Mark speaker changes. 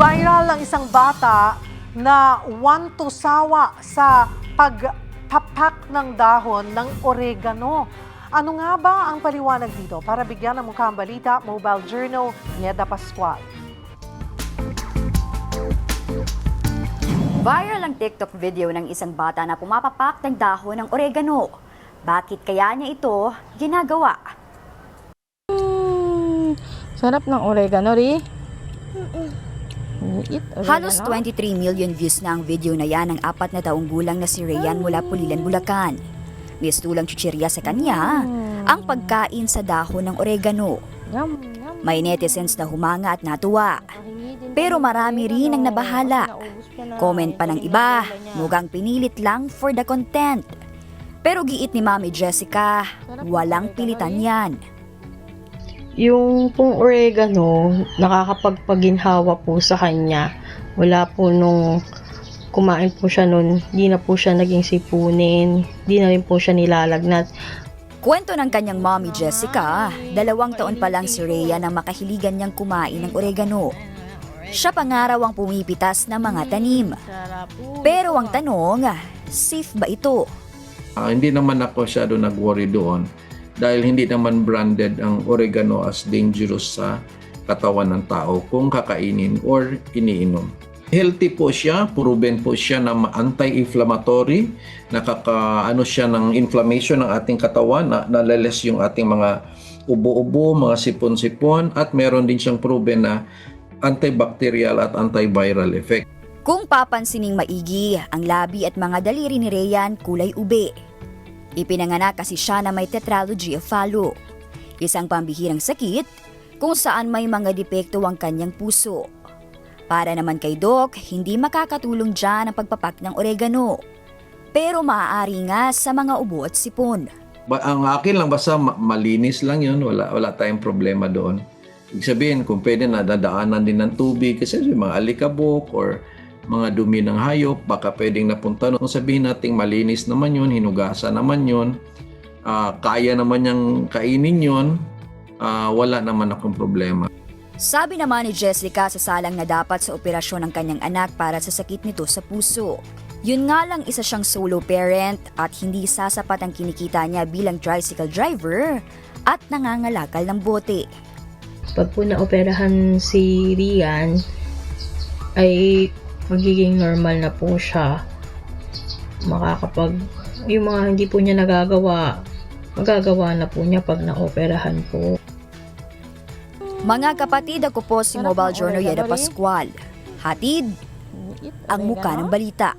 Speaker 1: Viral ang isang bata na wanto sawa sa pagtapak ng dahon ng oregano. Ano nga ba ang paliwanag dito? Para bigyan ng mukha ang balita, Mobile Journal, Nieda Pascual.
Speaker 2: Viral ang TikTok video ng isang bata na pumapapak ng dahon ng oregano. Bakit kaya niya ito ginagawa?
Speaker 3: Sarap ng oregano, Ri.
Speaker 2: Halos 23 million views na ang video na yan ng 4 na taong gulang na si Ryan mula Pulilan, Bulacan. Mistulang chichirya sa kanya ang pagkain sa dahon ng oregano. May netizens na humanga at natuwa. Pero marami rin ang nabahala. Comment pa ng iba, mukhang pinilit lang for the content. Pero giit ni Mami Jessica, walang pilitan yan.
Speaker 3: Yung pong oregano, nakakapagpaginhawa po sa kanya. Wala po nung kumain po siya nun, di na po siya naging sipunin, di na rin po siya nilalagnat.
Speaker 2: Kwento ng kanyang Mami Jessica, 2 taon pa lang si Rhea nang makahiligan niyang kumain ng oregano. Siya pangaraw ang pumipitas ng mga tanim. Pero ang tanong, safe ba ito?
Speaker 4: Hindi naman ako masyado nag-worry doon dahil hindi naman branded ang oregano as dangerous sa katawan ng tao kung kakainin or iniinom. Healthy po siya, proven po siya na anti-inflammatory, nakakaano siya ng inflammation ng ating katawan, nalales yung ating mga ubo-ubo, mga sipon-sipon, at meron din siyang proven na antibacterial at antiviral effect.
Speaker 2: Kung papansining maigi, ang labi at mga daliri ni Ryan kulay ube. Ipinanganak kasi siya na may tetralogy of Fallot, isang pambihirang sakit kung saan may mga depekto ang kanyang puso. Para naman kay Doc, hindi makakatulong dyan ang pagpapak ng oregano. Pero maaari nga sa mga ubo at sipon.
Speaker 4: Ang akin lang, basta malinis lang yun, wala tayong problema doon. Ibig sabihin, kung pwede na dadaanan din ng tubig, kasi mga alikabok or mga dumi ng hayop, baka pwedeng napunta. Kung sabihin natin malinis naman yun, hinugasan naman yun, kaya naman niyang kainin yun, wala naman akong problema.
Speaker 2: Sabi naman ni Jessica sasalang na dapat sa operasyon ng kanyang anak para sa sakit nito sa puso. Yun nga lang isa siyang solo parent at hindi sasapat ang kinikita niya bilang tricycle driver at nangangalakal ng bote.
Speaker 3: Pag po naoperahan si Rian, ay magiging normal na po siya. Yung mga hindi po niya nagagawa, magagawa na po niya pag naoperahan po.
Speaker 2: Mga kapatid, ako po si Mobile Journal Nieda Pascual. Hatid ang muka ng balita.